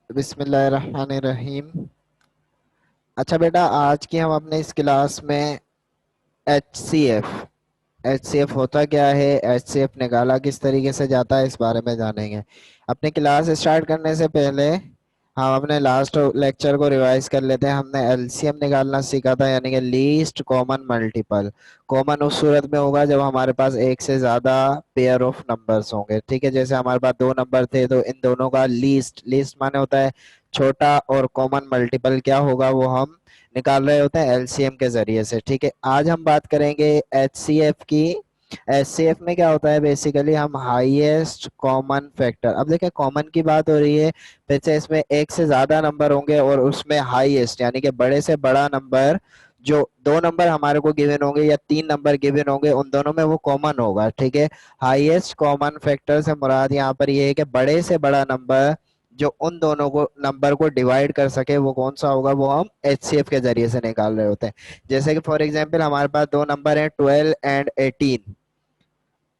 बिस्मिल्लाहिर्रहमानिर्रहीम। अच्छा बेटा, आज की हम अपने इस क्लास में एच सी एफ होता क्या है, एच सी एफ निकाला किस तरीके से जाता है, इस बारे में जानेंगे। अपने क्लास स्टार्ट करने से पहले हम अपने लास्ट लेक्चर को रिवाइज कर लेते हैं। हमने एलसीएम निकालना सीखा था, यानी कि लीस्ट कॉमन मल्टीपल। कॉमन उस सूरत में होगा जब हमारे पास एक से ज्यादा पेयर ऑफ नंबर्स होंगे। ठीक है, जैसे हमारे पास दो नंबर थे तो इन दोनों का लीस्ट, लीस्ट माने होता है छोटा, और कॉमन मल्टीपल क्या होगा वो हम निकाल रहे होते हैं एलसीएम के जरिए से। ठीक है, आज हम बात करेंगे एचसीएफ की। एचसीएफ में क्या होता है, बेसिकली हम हाईएस्ट कॉमन फैक्टर। अब देखिए, कॉमन की बात हो रही है, फिर से इसमें एक से ज्यादा नंबर होंगे और उसमें हाईएस्ट यानी कि बड़े से बड़ा नंबर, जो दो नंबर हमारे को गिवन होंगे या तीन नंबर गिवन होंगे, उन दोनों में वो कॉमन होगा। ठीक है, हाईएस्ट कॉमन फैक्टर से मुराद यहाँ पर ये है कि बड़े से बड़ा नंबर जो उन दोनों को नंबर को डिवाइड कर सके, वो कौन सा होगा, वो हम एचसीएफ के जरिए से निकाल रहे होते हैं। जैसे कि फॉर एग्जांपल हमारे पास दो नंबर हैं 12 एंड 18।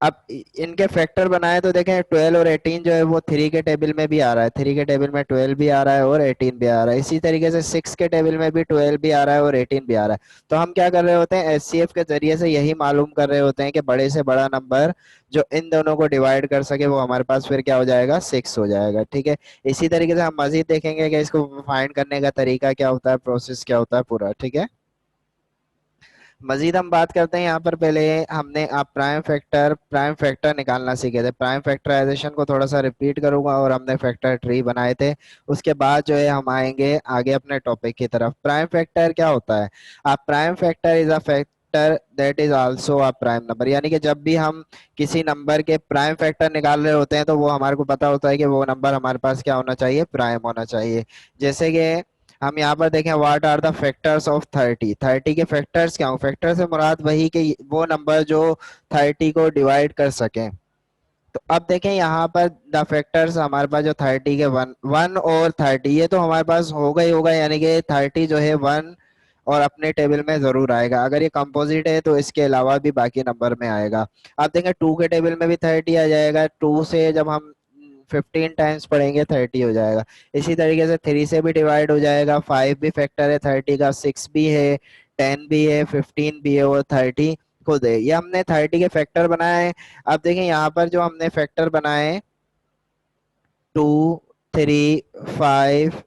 अब इनके फैक्टर बनाए तो देखें 12 और 18 जो है वो 3 के टेबल में भी आ रहा है, 3 के टेबल में 12 भी आ रहा है और 18 भी आ रहा है। इसी तरीके से 6 के टेबल में भी 12 भी आ रहा है और 18 भी आ रहा है। तो हम क्या कर रहे होते हैं, एचसीएफ के जरिए से यही मालूम कर रहे होते हैं कि बड़े से बड़ा नंबर जो इन दोनों को डिवाइड कर सके वो हमारे पास फिर क्या हो जाएगा, 6 हो जाएगा। ठीक है, इसी तरीके से हम मजीद देखेंगे कि इसको फाइंड करने का तरीका क्या होता है, प्रोसेस क्या होता है पूरा। ठीक है, मजीद हम बात करते हैं यहाँ पर। पहले हमने आप प्राइम फैक्टर निकालना सीखे थे। प्राइम फैक्टराइजेशन को थोड़ा सा रिपीट करूंगा, और हमने फैक्टर ट्री बनाए थे। उसके बाद जो है हम आएंगे आगे अपने टॉपिक की तरफ। प्राइम फैक्टर क्या होता है, आप prime factor is a factor that is also a prime number. यानी कि जब भी हम किसी नंबर के प्राइम फैक्टर निकाल रहे होते हैं तो वो हमारे को पता होता है कि वो नंबर हमारे पास क्या होना चाहिए, प्राइम होना चाहिए। जैसे कि हम यहाँ पर देखें, what are the factors of 30। 30 के फैक्टर्स क्या हो, फैक्टर से मुराद वही कि वो नंबर जो 30 को डिवाइड कर सकें। तो अब देखें यहाँ पर द फैक्टर्स हमारे पास जो 30 के, वन वन और 30, ये तो हमारे पास होगा ही होगा, यानी कि 30 जो है वन और अपने टेबल में जरूर आएगा। अगर ये कंपोजिट है तो इसके अलावा भी बाकी नंबर में आएगा। अब देखें 2 के टेबल में भी 30 आ जाएगा, 2 से जब हम 15 टाइम्स पढ़ेंगे 30 हो जाएगा। इसी तरीके से 3 से भी डिवाइड हो जाएगा, 5 भी फैक्टर है 30 का, 6 भी है, 10 भी है, 15 भी है और 30 खुद है। ये हमने 30 के फैक्टर बनाए हैं। अब देखें यहाँ पर जो हमने फैक्टर बनाए 2, 3, 5,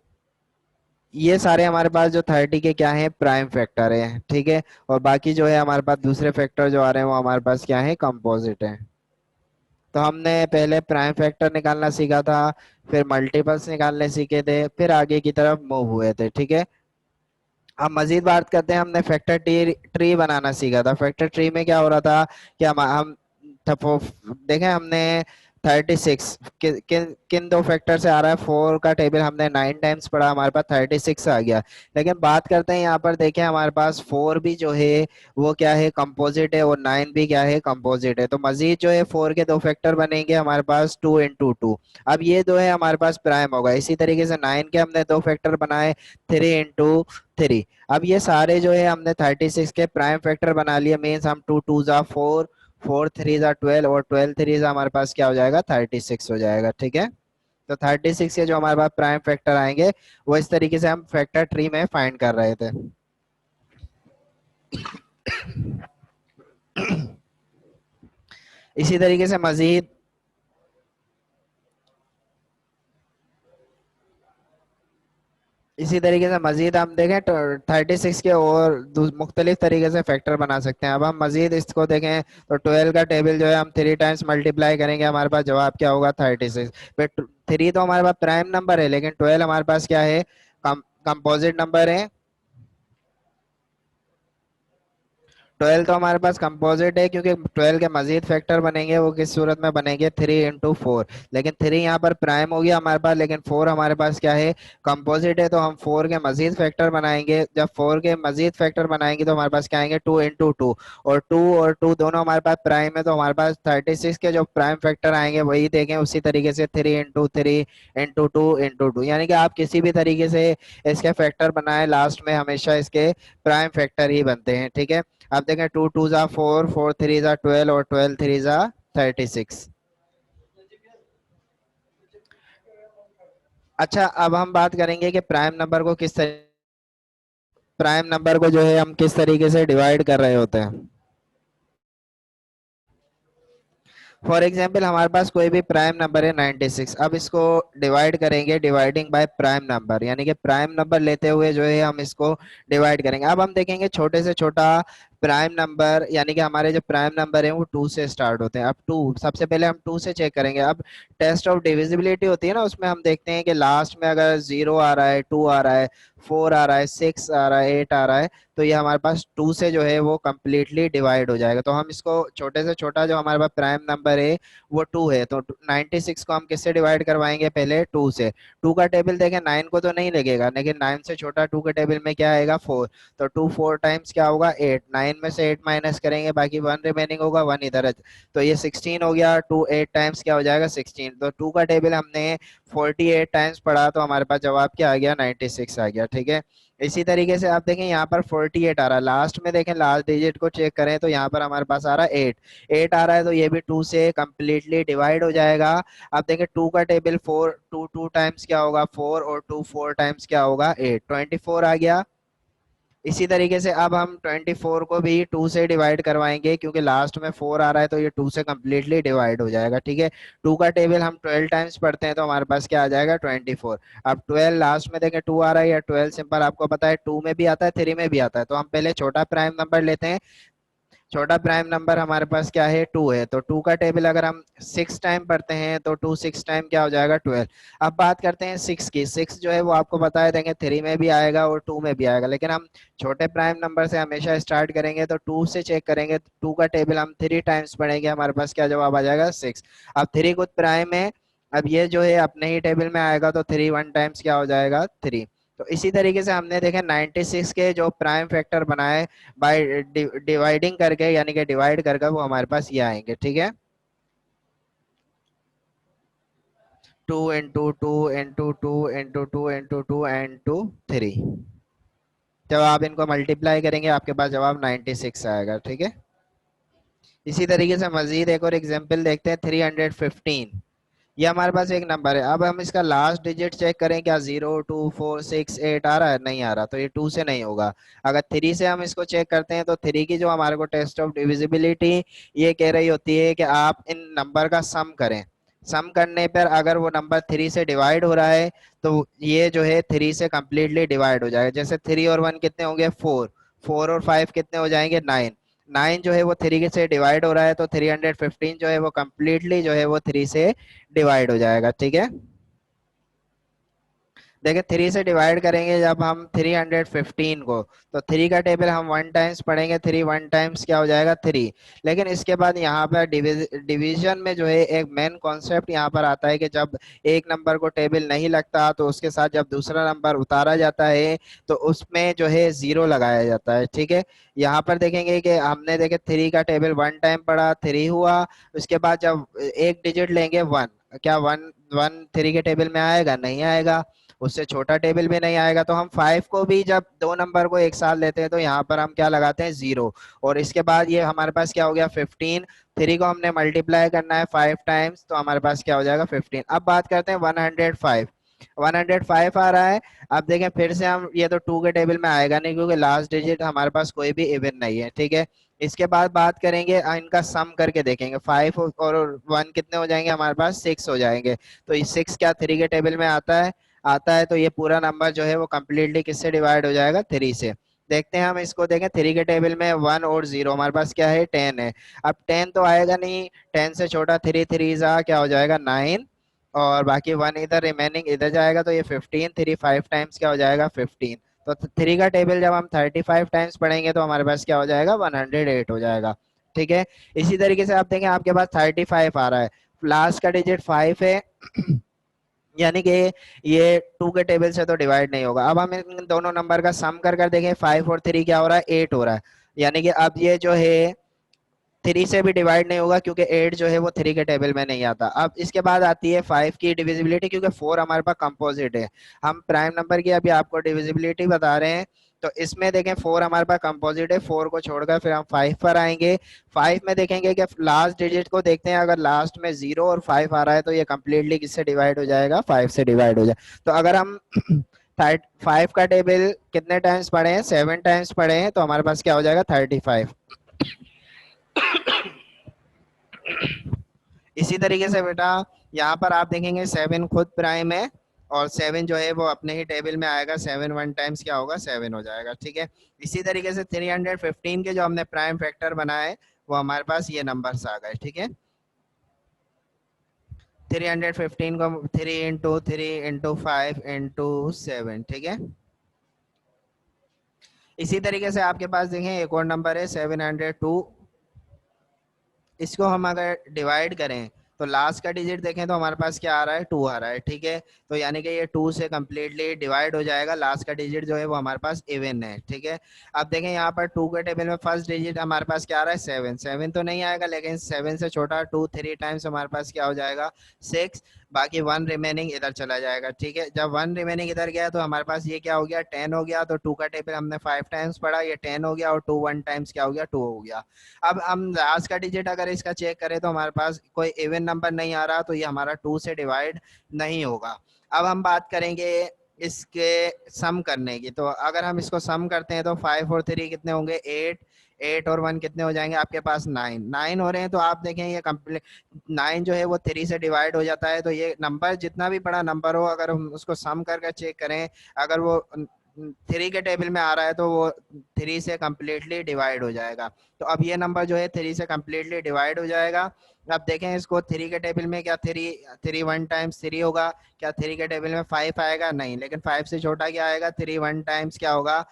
ये सारे हमारे पास जो 30 के क्या है, प्राइम फैक्टर है। ठीक है, और बाकी जो है हमारे पास दूसरे फैक्टर जो आ रहे हैं वो हमारे पास क्या है, कंपोजिट है। तो हमने पहले प्राइम फैक्टर निकालना सीखा था, फिर मल्टीपल्स निकालने सीखे थे, फिर आगे की तरफ मूव हुए थे। ठीक है, अब मजीद बात करते हैं। हमने फैक्टर ट्री ट्री बनाना सीखा था। फैक्टर ट्री में क्या हो रहा था कि हम देखें हमने 36 किन दो फैक्टर से आ रहा है, 4 का टेबल हमने 9 टाइम्स पढ़ा, हमारे पास 36 आ गया। लेकिन बात करते हैं यहाँ पर, देखें हमारे पास 4 भी जो है वो क्या है, कंपोजिट है, और 9 भी क्या है, कंपोजिट है। तो मजीद जो है 4 के दो फैक्टर बनेंगे हमारे पास 2 into 2। अब ये दो है हमारे पास प्राइम होगा। इसी तरीके से 9 के हमने दो फैक्टर बनाए, 3 into 3। अब ये सारे जो है हमने 36 के प्राइम फैक्टर बना लिए। मीन्स हम 2 2 जा 4, 4 3 जा 12, और 12 3 हमारे पास क्या हो जाएगा, 36 हो जाएगा। ठीक है, तो 36 के जो हमारे पास प्राइम फैक्टर आएंगे वो इस तरीके से हम फैक्टर ट्री में फाइंड कर रहे थे। इसी तरीके से मजीद हम देखें तो 36 के और मुख्तलिफ तरीके से फैक्टर बना सकते हैं। अब हम मजीद इसको देखें तो 12 का टेबल जो है हम 3 टाइम्स मल्टीप्लाई करेंगे, हमारे पास जवाब क्या होगा, 36। फिर 3 तो हमारे पास प्राइम नंबर है, लेकिन 12 हमारे पास क्या है, कंपोजिट नंबर है। 12 तो हमारे पास कंपोजिट है, क्योंकि 12 के मजीद फैक्टर बनेंगे, वो किस सूरत में बनेंगे, 3 into 4। लेकिन 3 यहाँ पर प्राइम हो गया हमारे पास, लेकिन 4 हमारे पास क्या है, कंपोजिट है। तो हम 4 के मजीद फैक्टर बनाएंगे। जब 4 के मजीद फैक्टर बनाएंगे तो हमारे पास क्या आएंगे, 2 into 2। और 2 दोनों हमारे पास प्राइम है, तो हमारे पास 36 के जो प्राइम फैक्टर आएंगे वही देखें उसी तरीके से, 3 into 3 into 2 यानी कि आप किसी भी तरीके से इसके फैक्टर बनाए, लास्ट में हमेशा इसके प्राइम फैक्टर ही बनते हैं। ठीक है, अब देखें 2 2 जा 4, 4 3 जा 12, और 12 3 जा 36। अच्छा, अब हम बात करेंगे कि प्राइम नंबर को जो है हम किस तरीके से डिवाइड कर रहे होते हैं। फॉर एग्जाम्पल हमारे पास कोई भी प्राइम नंबर है 96। अब इसको डिवाइड करेंगे डिवाइडिंग बाय प्राइम नंबर, यानी कि प्राइम नंबर लेते हुए जो है हम इसको डिवाइड करेंगे। अब हम देखेंगे छोटे से छोटा प्राइम नंबर, यानी कि हमारे जो प्राइम नंबर है वो 2 से स्टार्ट होते हैं। अब 2 सबसे पहले हम 2 से चेक करेंगे। अब टेस्ट ऑफ डिविजिबिलिटी होती है ना, उसमें हम देखते हैं कि लास्ट में अगर 0 आ रहा है, 2 आ रहा है, 4 आ रहा है, 6 आ रहा है, 8 आ रहा है, तो ये हमारे पास 2 से जो है वो कंप्लीटली डिवाइड हो जाएगा। तो हम इसको छोटे से छोटा जो हमारे पास प्राइम नंबर है वो 2 है, तो 96 को हम किससे डिवाइड करवाएंगे, पहले 2 से। 2 का टेबल देखें, 9 को तो नहीं लगेगा, लेकिन 9 से छोटा 2 के टेबल में क्या आएगा, 4। तो 2 4 टाइम्स क्या होगा, 8। 9 में से 8 माइनस करेंगे, बाकी 1 रिमेनिंग होगा, 1 इधर है, तो ये 16 हो गया। 2 8 टाइम्स क्या हो जाएगा, 16। तो 2 का टेबल हमने 48 टाइम्स पढ़ा, तो हमारे पास जवाब क्या आ गया, 96 आ गया। ठीक है। इसी तरीके से आप देखें यहाँ पर 48 आ रहा है, लास्ट में देखें, लास्ट डिजिट को चेक करें तो यहाँ पर हमारे पास आ रहा है 8। 8 आ रहा है, तो ये भी 2 से कंप्लीटली डिवाइड हो जाएगा। अब देखें 2 का टेबल 4, 2 2 टाइम्स क्या होगा, 4, और 2 4 टाइम्स क्या होगा, 8, 24 आ गया। इसी तरीके से अब हम 24 को भी 2 से डिवाइड करवाएंगे, क्योंकि लास्ट में 4 आ रहा है, तो ये 2 से कंप्लीटली डिवाइड हो जाएगा। ठीक है। 2 का टेबल हम 12 टाइम्स पढ़ते हैं, तो हमारे पास क्या आ जाएगा, 24। अब 12 लास्ट में देखें 2 आ रहा है, या 12 सिंपल आपको पता है 2 में भी आता है, 3 में भी आता है, तो हम पहले छोटा प्राइम नंबर लेते हैं। छोटा प्राइम नंबर हमारे पास क्या है, 2 है, तो 2 का टेबल अगर हम 6 टाइम पढ़ते हैं तो 2 6 टाइम क्या हो जाएगा, 12। अब बात करते हैं 6 की। 6 जो है वो आपको बता है देंगे 3 में भी आएगा और 2 में भी आएगा, लेकिन हम छोटे प्राइम नंबर से हमेशा स्टार्ट करेंगे, तो 2 से चेक करेंगे। 2 का टेबल हम 3 टाइम्स पढ़ेंगे, हमारे पास क्या जवाब आ जाएगा, 6। अब 3 खुद प्राइम है, अब ये जो है अपने ही टेबल में आएगा, तो 3 1 टाइम्स क्या हो जाएगा, 3। तो इसी तरीके से हमने देखे 96 के जो प्राइम फैक्टर बनाए बाय डिवाइडिंग करके, यानी कि डिवाइड करके, वो हमारे पास ये आएंगे। ठीक है। 2 into 2 into 2 into 2 into 2 and 2 3। जब आप इनको मल्टीप्लाई करेंगे आपके पास जवाब 96 आएगा। ठीक है। इसी तरीके से मजीद एक और एग्जांपल देखते हैं, 315। ये हमारे पास एक नंबर है। अब हम इसका लास्ट डिजिट चेक करें, क्या 0 2 4 6 8 आ रहा है, नहीं आ रहा, तो ये 2 से नहीं होगा। अगर 3 से हम इसको चेक करते हैं, तो 3 की जो हमारे को टेस्ट ऑफ डिविजिबिलिटी ये कह रही होती है कि आप इन नंबर का सम करें। सम करने पर अगर वो नंबर 3 से डिवाइड हो रहा है, तो ये जो है 3 से कंप्लीटली डिवाइड हो जाएगा। जैसे 3 और 1 कितने होंगे, 4। 4 और 5 कितने हो जाएंगे, 9। 9 जो है वो 3 से डिवाइड हो रहा है, तो 315 जो है वो कंप्लीटली जो है वो 3 से डिवाइड हो जाएगा। ठीक है। देखिए 3 से डिवाइड करेंगे जब हम 315 को, तो 3 का टेबल हम 1 टाइम्स पढ़ेंगे, 3 1 टाइम्स क्या हो जाएगा, 3। लेकिन इसके बाद यहाँ पर डिवीजन में जो है एक मेन कॉन्सेप्ट यहाँ पर आता है कि जब एक नंबर को टेबल नहीं लगता, तो उसके साथ जब दूसरा नंबर उतारा जाता है, तो उसमें जो है जीरो लगाया जाता है। ठीक है। यहाँ पर देखेंगे कि हमने देखे 3 का टेबल 1 टाइम पढ़ा, 3 हुआ। उसके बाद जब एक डिजिट लेंगे 1, क्या 1 1 3 के टेबल में आएगा, नहीं आएगा। उससे छोटा टेबल भी नहीं आएगा। तो हम 5 को भी जब दो नंबर को एक साथ लेते हैं, तो यहाँ पर हम क्या लगाते हैं, 0। और इसके बाद ये हमारे पास क्या हो गया, 15। 3 को हमने मल्टीप्लाई करना है 5 टाइम्स, तो हमारे पास क्या हो जाएगा, 15। अब बात करते हैं 105। 105 आ रहा है। अब देखें फिर से हम, ये तो 2 के टेबल में आएगा नहीं, क्योंकि लास्ट डिजिट हमारे पास कोई भी इवन नहीं है। ठीक है। इसके बाद बात करेंगे इनका सम करके देखेंगे, 5 और 1 कितने हो जाएंगे, हमारे पास 6 हो जाएंगे। तो ये 6 क्या 3 के टेबल में आता है, तो ये पूरा नंबर जो है वो कम्प्लीटली किससे डिवाइड हो जाएगा, 3 से। देखते हैं हम इसको, देखें 3 के टेबल में 1 और 0 हमारे पास क्या है, 10 है। अब 10 तो आएगा नहीं, 10 से छोटा 3 3 जा क्या हो जाएगा, 9। और बाकी 1 इधर रिमेनिंग इधर जाएगा, तो ये 15। 3 5 टाइम्स क्या हो जाएगा, 15। तो 3 का टेबल जब हम 35 टाइम्स पढ़ेंगे, तो हमारे पास क्या हो जाएगा, 108 हो जाएगा। ठीक है। इसी तरीके से आप देखें आपके पास 35 आ रहा है, लास्ट का डिजिट 5 है, यानी कि ये 2 के टेबल से तो डिवाइड नहीं होगा। अब हम इन दोनों नंबर का सम कर कर देखें, 5 और 3 क्या हो रहा है, 8 हो रहा है। यानी कि अब ये जो है थ्री से भी डिवाइड नहीं होगा क्योंकि 8 जो है वो थ्री के टेबल में नहीं आता। अब इसके बाद आती है 5 की डिविजिबिलिटी, क्योंकि 4 हमारे पास कंपोजिट है। हम प्राइम नंबर की अभी आपको डिविजिबिलिटी बता रहे हैं। तो इसमें देखें 4 हमारे पास कंपोजिट है, 4 को छोड़कर फिर हम 5 पर आएंगे। 5 में देखेंगे कि लास्ट डिजिट को देखते हैं, अगर लास्ट में 0 और 5 आ रहा है तो ये कंप्लीटली किससे डिवाइड हो जाएगा, 5 से डिवाइड हो जाए। तो अगर हम 5 का टेबल कितने टाइम्स पढ़े हैं, 7 टाइम्स पढ़े हैं, तो हमारे पास क्या हो जाएगा, 35। इसी तरीके से बेटा यहाँ पर आप देखेंगे 7 खुद प्राइम है, और 7 जो है वो अपने ही टेबल में आएगा, 7 वन टाइम्स क्या होगा, 7 हो जाएगा। ठीक है। इसी तरीके से 315 के जो हमने प्राइम फैक्टर बनाए वो हमारे पास ये नंबर्स आ गए। ठीक है। 315 को 3 × 3 × 5 × 7। ठीक है। इसी तरीके से आपके पास देखें एक और नंबर है 702। इसको हम अगर डिवाइड करें तो लास्ट का डिजिट देखें तो हमारे पास क्या आ रहा है, 2 आ रहा है। ठीक है। तो यानी कि ये 2 से कम्प्लीटली डिवाइड हो जाएगा, लास्ट का डिजिट जो है वो हमारे पास इवन है। ठीक है। अब देखें यहाँ पर 2 के टेबल में फर्स्ट डिजिट हमारे पास क्या आ रहा है, 7। 7 तो नहीं आएगा, लेकिन 7 से छोटा 2 3 टाइम्स हमारे पास क्या हो जाएगा, 6। बाकी 1 रिमेनिंग इधर चला जाएगा। ठीक है। जब 1 रिमेनिंग इधर गया तो हमारे पास ये क्या हो गया, 10 हो गया। तो 2 का टेबल हमने 5 टाइम्स पढ़ा, ये 10 हो गया, और 2 1 टाइम्स क्या हो गया, 2 हो गया। अब हम लास्ट का डिजिट अगर इसका चेक करें तो हमारे पास कोई इवन नंबर नहीं आ रहा, तो ये हमारा 2 से डिवाइड नहीं होगा। अब हम बात करेंगे इसके सम करने की। तो अगर हम इसको सम करते हैं तो 5 और 3 कितने होंगे, 8। 8 और 1 कितने हो जाएंगे आपके पास, 9। 9 हो रहे हैं तो आप देखें ये कंप्लीट 9 जो है वो 3 से डिवाइड हो जाता है। तो ये नंबर जितना भी बड़ा नंबर हो, अगर हम उसको सम करके चेक करें, अगर वो 3 के टेबल में आ रहा है तो वो 3 से कम्प्लीटली डिवाइड हो जाएगा। तो अब ये नंबर जो है 3 से कम्प्लीटली डिवाइड हो जाएगा। अब देखें इसको 3 के टेबल में, क्या 3 1 टाइम्स 3 होगा, क्या 3 के टेबल में 5 आएगा, नहीं। लेकिन 5 से छोटा क्या आएगा, 3 1 टाइम्स क्या होगा,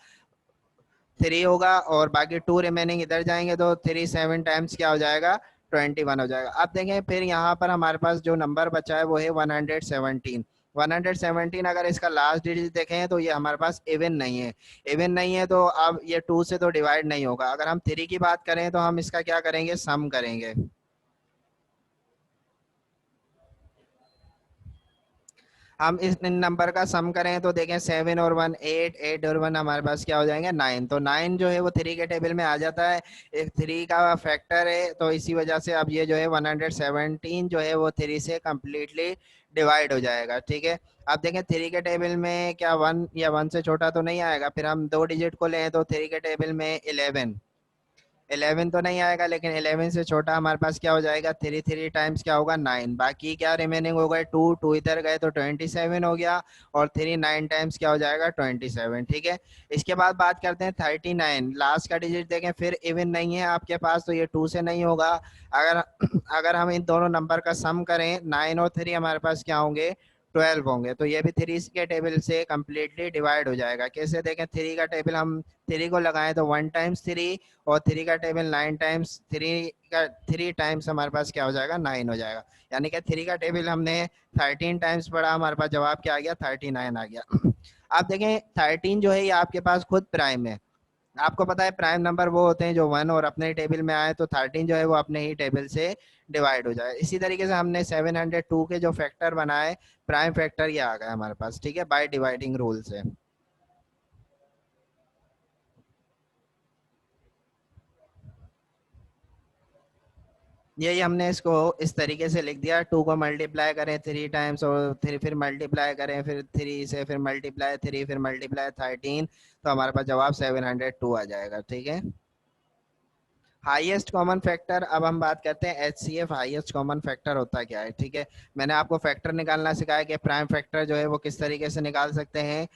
3 होगा। और बाकी 2 रिमेनिंग इधर जाएंगे तो 3 7 टाइम्स क्या हो जाएगा, 21 हो जाएगा। अब देखें फिर यहाँ पर हमारे पास जो नंबर बचा है वो है 117। 117 अगर इसका लास्ट डिजिट देखें तो ये हमारे पास इवन नहीं है। इवन नहीं है तो अब ये 2 से तो डिवाइड नहीं होगा। अगर हम 3 की बात करें तो हम इसका क्या करेंगे, सम करेंगे। हम इस नंबर का सम करें तो देखें 7 और 1 8, 8 और 1 हमारे पास क्या हो जाएंगे, 9। तो 9 जो है वो 3 के टेबल में आ जाता है, एक 3 का फैक्टर है। तो इसी वजह से अब ये जो है 117 जो है वो 3 से कम्प्लीटली डिवाइड हो जाएगा। ठीक है। अब देखें 3 के टेबल में क्या 1 या 1 से छोटा तो नहीं आएगा। फिर हम दो डिजिट को लें तो 3 के टेबल में 11। 11 तो नहीं आएगा, लेकिन 11 से छोटा हमारे पास क्या हो जाएगा, 3 3 टाइम्स क्या होगा, 9। बाकी क्या रिमेनिंग हो गए, 2 2 इधर गए तो 27 हो गया, और 3 9 टाइम्स क्या हो जाएगा, 27। ठीक है। इसके बाद बात करते हैं 39। लास्ट का डिजिट देखें, फिर इवन नहीं है आपके पास तो ये 2 से नहीं होगा। अगर अगर हम इन दोनों नंबर का सम करें, 9 और 3 हमारे पास क्या होंगे, 12 होंगे। तो ये भी 3 के टेबल से कम्प्लीटली डिवाइड हो जाएगा। कैसे देखें, 3 का टेबल हम 3 को लगाएं तो 1 टाइम्स 3, और 3 का टेबल 9 टाइम्स 3 का 3 टाइम्स हमारे पास क्या हो जाएगा, 9 हो जाएगा। यानी कि 3 का टेबल हमने 13 टाइम्स पढ़ा, हमारे पास जवाब क्या आ गया, 39 आ गया। आप देखें 13 जो है ये आपके पास खुद प्राइम है। आपको पता है प्राइम नंबर वो होते हैं जो 1 और अपने टेबल में आए, तो 13 जो है वो अपने ही टेबल से डिवाइड हो जाए। इसी तरीके से हमने 702 के जो फैक्टर बनाए, प्राइम फैक्टर ये आ गया हमारे पास। ठीक है, बाय डिवाइडिंग रूल से। यही हमने इसको इस तरीके से लिख दिया, 2 को मल्टीप्लाई करें 3 टाइम्स, और फिर मल्टीप्लाई करें फिर 3 से, फिर मल्टीप्लाई 3, फिर मल्टीप्लाई 13, तो हमारे पास जवाब 702 आ जाएगा। ठीक है। हाईएस्ट कॉमन फैक्टर, अब हम बात करते हैं एचसीएफ, हाईएस्ट कॉमन फैक्टर होता क्या है। ठीक है। मैंने आपको फैक्टर निकालना सिखाया कि प्राइम फैक्टर जो है वो किस तरीके से निकाल सकते हैं।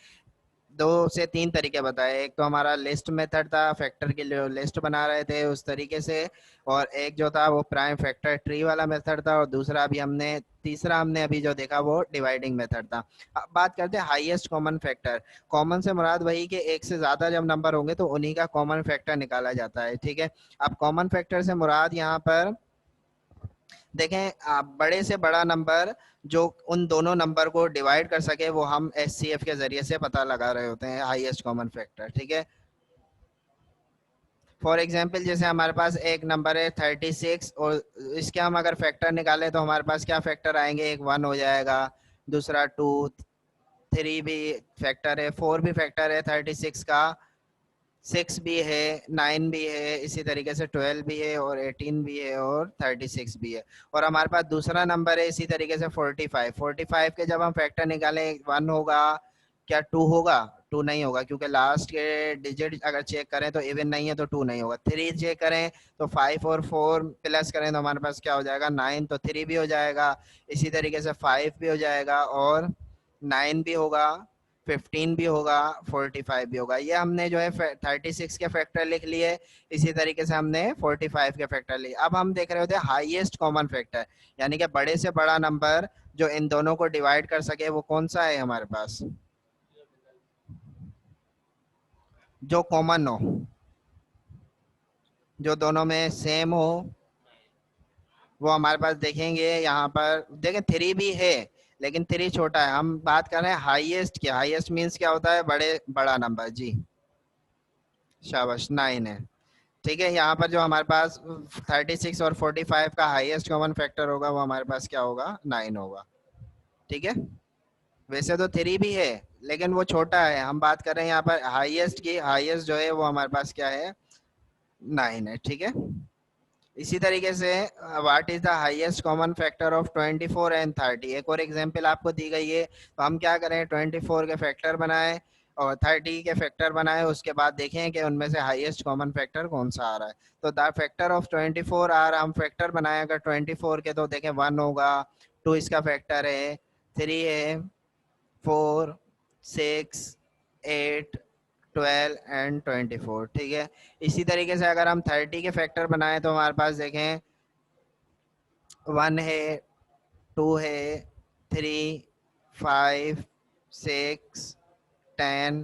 2 से 3 तरीके बताए। एक तो हमारा लिस्ट मेथड था, फैक्टर के लिए लिस्ट बना रहे थे उस तरीके से, और एक जो था वो प्राइम फैक्टर ट्री वाला मेथड था, और दूसरा अभी हमने तीसरा हमने अभी जो देखा वो डिवाइडिंग मेथड था। अब बात करते हैं हाईएस्ट कॉमन फैक्टर। कॉमन से मुराद वही कि एक से ज्यादा जब नंबर होंगे तो उन्हीं का कॉमन फैक्टर निकाला जाता है। ठीक है। अब कॉमन फैक्टर से मुराद यहाँ पर देखें, बड़े से बड़ा नंबर जो उन दोनों नंबर को डिवाइड कर सके वो हम एचसीएफ के जरिए से पता लगा रहे होते हैं, हाईएस्ट कॉमन फैक्टर। ठीक है। फॉर एग्जाम्पल जैसे हमारे पास एक नंबर है 36 और इसके हम अगर फैक्टर निकालें तो हमारे पास क्या फैक्टर आएंगे, एक 1 हो जाएगा, दूसरा 2, 3 भी फैक्टर है, 4 भी फैक्टर है 36 का, 6 भी है, 9 भी है, इसी तरीके से 12 भी है और 18 भी है और 36 भी है। और हमारे पास दूसरा नंबर है इसी तरीके से 45, 45 के जब हम फैक्टर निकालें 1 होगा, क्या 2 होगा? 2 नहीं होगा क्योंकि लास्ट के डिजिट अगर चेक करें तो इवन नहीं है तो 2 नहीं होगा। 3 चेक करें तो 5 और 4 प्लस करें तो हमारे पास क्या हो जाएगा, 9, तो 3 भी हो जाएगा, इसी तरीके से 5 भी हो जाएगा और 9 भी होगा, 15 भी होगा, 45 भी होगा। ये हमने जो है 36 के फैक्टर लिख लिए, इसी तरीके से हमने 45 के फैक्टर लिए। अब हम देख रहे होते हैं हाईएस्ट कॉमन फैक्टर, यानी कि बड़े से बड़ा नंबर जो इन दोनों को डिवाइड कर सके, वो कौन सा है हमारे पास, जो कॉमन हो, जो दोनों में सेम हो। वो हमारे पास देखेंगे यहाँ पर, देखें 3 भी है लेकिन 3 छोटा है, हम बात कर रहे हैं हाईएस्ट की। हाईएस्ट मीन्स क्या होता है, बड़ा नंबर जी। शाबाश, 9 है। ठीक है, यहाँ पर जो हमारे पास 36 और 45 का हाईएस्ट कॉमन फैक्टर होगा वो हमारे पास क्या होगा, 9 होगा। ठीक है, वैसे तो 3 भी है लेकिन वो छोटा है, हम बात कर रहे हैं यहाँ पर हाईएस्ट की। हाईएस्ट जो है वो हमारे पास क्या है, 9 है। ठीक है, इसी तरीके से what is the highest common factor of 24 and 30, एक और एग्जांपल आपको दी गई है, तो हम क्या करें, 24 के फैक्टर बनाएं और 30 के फैक्टर बनाएं, उसके बाद देखें कि उनमें से हाईएस्ट कॉमन फैक्टर कौन सा आ रहा है। तो द फैक्टर ऑफ 24 आ रहा, हम फैक्टर बनाए अगर 24 के तो देखें 1 होगा, 2 इसका फैक्टर है, 3 है, 4, 6, 8, 12 एंड 24। ठीक है, इसी तरीके से अगर हम 30 के फैक्टर बनाएं तो हमारे पास देखें 1 है, 2 है, 3, 5, 6, 10,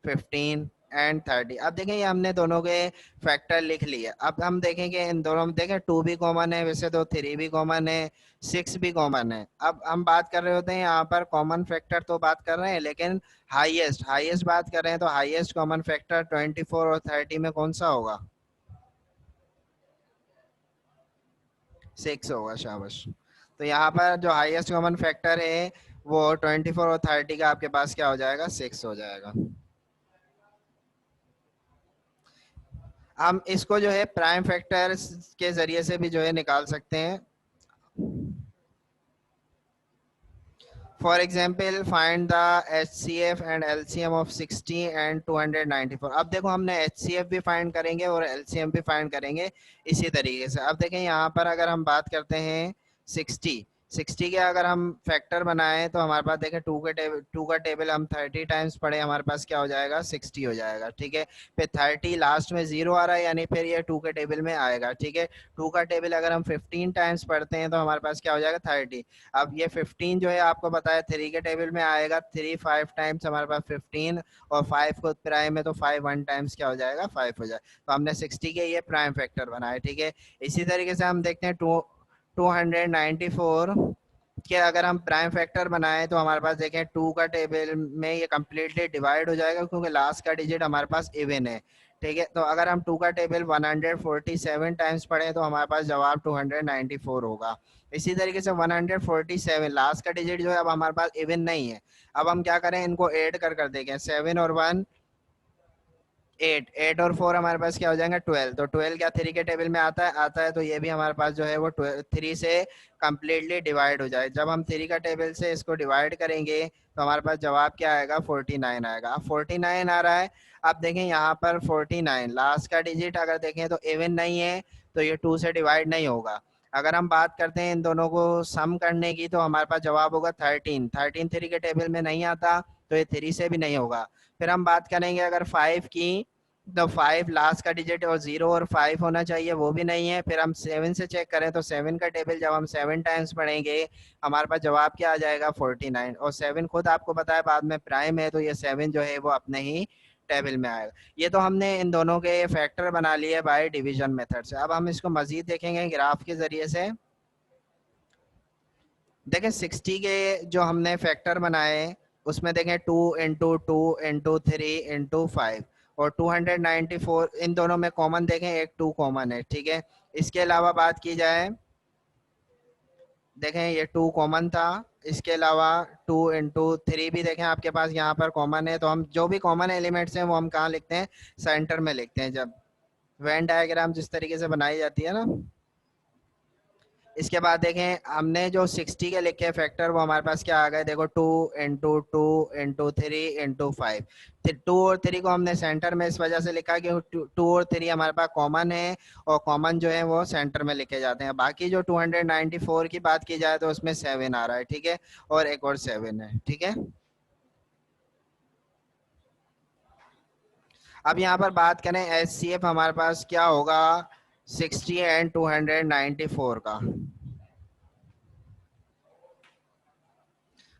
15 एंड 30। अब देखें ये हमने दोनों के फैक्टर लिख लिए। अब हम देखें कि इन दोनों में देखें 2 भी कॉमन है, वैसे तो 3 भी कॉमन है, 6 भी कॉमन है। अब हम बात कर रहे होते हैं यहाँ पर कॉमन फैक्टर तो बात कर रहे हैं लेकिन हाईएस्ट हाईएस्ट बात कर रहे हैं, तो हाईएस्ट कॉमन फैक्टर 24 और 30 में कौन सा होगा, 6 होगा। शाबाश, तो यहाँ पर जो हाईएस्ट कॉमन फैक्टर है वो 24 और 30 का आपके पास क्या हो जाएगा, 6 हो जाएगा। हम इसको जो है प्राइम फैक्टर के जरिए से भी जो है निकाल सकते हैं। For example find the HCF and LCM of 60 and 294। अब देखो हमने HCF भी फाइंड करेंगे और LCM भी फाइंड करेंगे इसी तरीके से। अब देखें यहाँ पर अगर हम बात करते हैं 60 के अगर हम फैक्टर बनाएं तो हमारे पास देखें 2 का टेबल हम 30 टाइम्स पढ़े, हमारे पास क्या हो जाएगा, 60 हो जाएगा। ठीक है, फिर 30 लास्ट में 0 आ रहा है यानी फिर ये 2 के टेबल में आएगा। ठीक है, 2 का टेबल अगर हम 15 टाइम्स पढ़ते हैं तो हमारे पास क्या हो जाएगा, 30। अब ये 15 जो है आपको पता है 3 के टेबल में आएगा, 3 5 टाइम्स हमारे पास 15, और 5 को प्राइम है तो 5 1 टाइम्स क्या हो जाएगा, 5 हो जाए। तो हमने 60 के ये प्राइम फैक्टर बनाए। ठीक है, इसी तरीके से हम देखते हैं 294 के अगर हम प्राइम फैक्टर बनाएं तो हमारे पास देखें 2 का टेबल में ये कम्प्लीटली डिवाइड हो जाएगा क्योंकि लास्ट का डिजिट हमारे पास इवन है। ठीक है, तो अगर हम 2 का टेबल 147 टाइम्स पढ़ें तो हमारे पास जवाब 294 होगा। इसी तरीके से 147 लास्ट का डिजिट जो है अब हमारे पास इवन नहीं है, अब हम क्या करें, इनको ऐड कर देखें, 7 और 1 8, 8 और 4 हमारे पास क्या हो जाएंगे, 12। तो 12 क्या 3 के टेबल में आता है तो ये भी हमारे पास जो है वो 3 से कम्प्लीटली डिवाइड हो जाए। जब हम 3 का टेबल से इसको डिवाइड करेंगे तो हमारे पास जवाब क्या आएगा, 49 आएगा। अब 49 आ रहा है, अब देखें यहाँ पर 49 लास्ट का डिजिट अगर देखें तो इवन नहीं है तो ये 2 से डिवाइड नहीं होगा। अगर हम बात करते हैं इन दोनों को सम करने की तो हमारे पास जवाब होगा 13। 13 3 के टेबल में नहीं आता तो ये 3 से भी नहीं होगा। फिर हम बात करेंगे अगर 5 की, तो 5 लास्ट का डिजिट और 0 और 5 होना चाहिए, वो भी नहीं है। फिर हम 7 से चेक करें तो 7 का टेबल जब हम 7 टाइम्स पढ़ेंगे हमारे पास जवाब क्या आ जाएगा, 49। और 7 खुद आपको पता है बाद में प्राइम है तो ये 7 जो है वो अपने ही टेबल में आएगा। ये तो हमने इन दोनों के फैक्टर बना लिए बाय डिवीजन मेथड से। अब हम इसको मजीद देखेंगे ग्राफ के जरिए से। देखें 60 के जो हमने फैक्टर बनाए उसमें देखें 2 इंटू 2 इंटू 3 इंटू 5, और 294 इन दोनों में कॉमन देखें, एक 2 कॉमन है, ठीक है। इसके अलावा बात की जाए, देखें ये 2 कॉमन था। इसके अलावा 2 into 3 भी देखें आपके पास यहाँ पर कॉमन है। तो हम जो भी कॉमन एलिमेंट्स हैं वो हम कहाँ लिखते हैं, सेंटर में लिखते हैं, जब वेन डायग्राम जिस तरीके से बनाई जाती है ना। इसके बाद देखें हमने जो 60 के लिखे फैक्टर, वो हमारे पास क्या आ गए, देखो 2 into 2 into 3 into 5। 2 और 3 को हमने सेंटर में इस वजह से लिखा कि 2 और 3 हमारे पास कॉमन है, और कॉमन जो है वो सेंटर में लिखे जाते हैं। बाकी जो 294 की बात की जाए तो उसमें 7 आ रहा है, ठीक है, और एक और 7 है, ठीक है। अब यहाँ पर बात करें एचसीएफ हमारे पास क्या होगा, 60 एंड 294 का।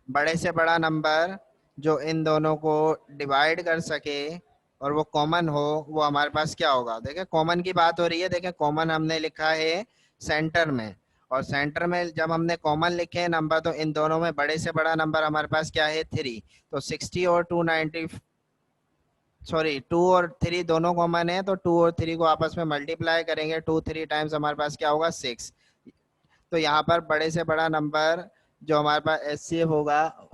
बड़े से बड़ा नंबर जो इन दोनों को डिवाइड कर सके और वो कॉमन हो, वो हमारे पास क्या होगा। देखें कॉमन की बात हो रही है, देखें कॉमन हमने लिखा है सेंटर में, और सेंटर में जब हमने कॉमन लिखे हैं नंबर, तो इन दोनों में बड़े से बड़ा नंबर हमारे पास क्या है, 3। तो 60 और 290, सॉरी 2 और 3 दोनों कॉमन है, तो 2 और 3 को आपस में मल्टीप्लाई करेंगे, 2 3 टाइम्स हमारे पास क्या होगा, 6। तो यहाँ पर बड़े से बड़ा नंबर जो हमारे पास एचसीएफ होगा,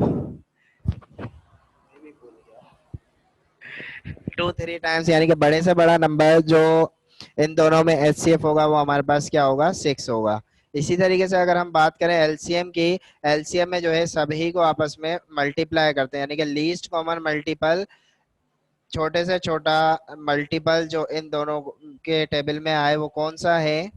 2 3 टाइम्स, यानी कि बड़े से बड़ा नंबर जो इन दोनों में एचसीएफ होगा, वो हमारे पास क्या होगा, 6 होगा। इसी तरीके से अगर हम बात करें एलसीएम की, एलसीएम में जो है सभी को आपस में मल्टीप्लाई करते हैं, यानी कि लीस्ट कॉमन मल्टीपल, छोटे से छोटा मल्टीपल जो इन दोनों के टेबल में आए वो कौन सा है,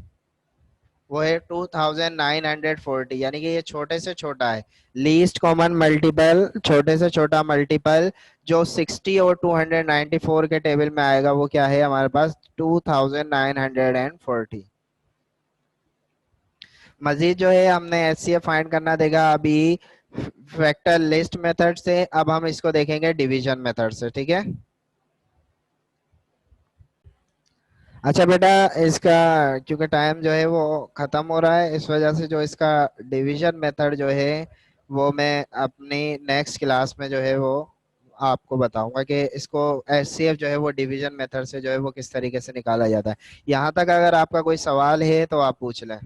वो है 2940, यानी कि ये छोटे से छोटा है। लीस्ट कॉमन मल्टीपल, छोटे से छोटा मल्टीपल जो 60 और 294 के टेबल में आएगा, वो क्या है हमारे पास, 2940। मजीद जो है हमने एचसीएफ फाइंड करना देगा अभी वेक्टर लिस्ट मेथड से। अब हम इसको देखेंगे डिवीजन मेथड से, ठीक है। अच्छा बेटा, इसका क्योंकि टाइम जो है वो खत्म हो रहा है, इस वजह से जो इसका डिवीजन मेथड जो है वो मैं अपनी नेक्स्ट क्लास में जो है वो आपको बताऊंगा कि इसको एचसीएफ जो है वो डिवीजन मेथड से जो है वो किस तरीके से निकाला जाता है। यहाँ तक अगर आपका कोई सवाल है तो आप पूछ लें।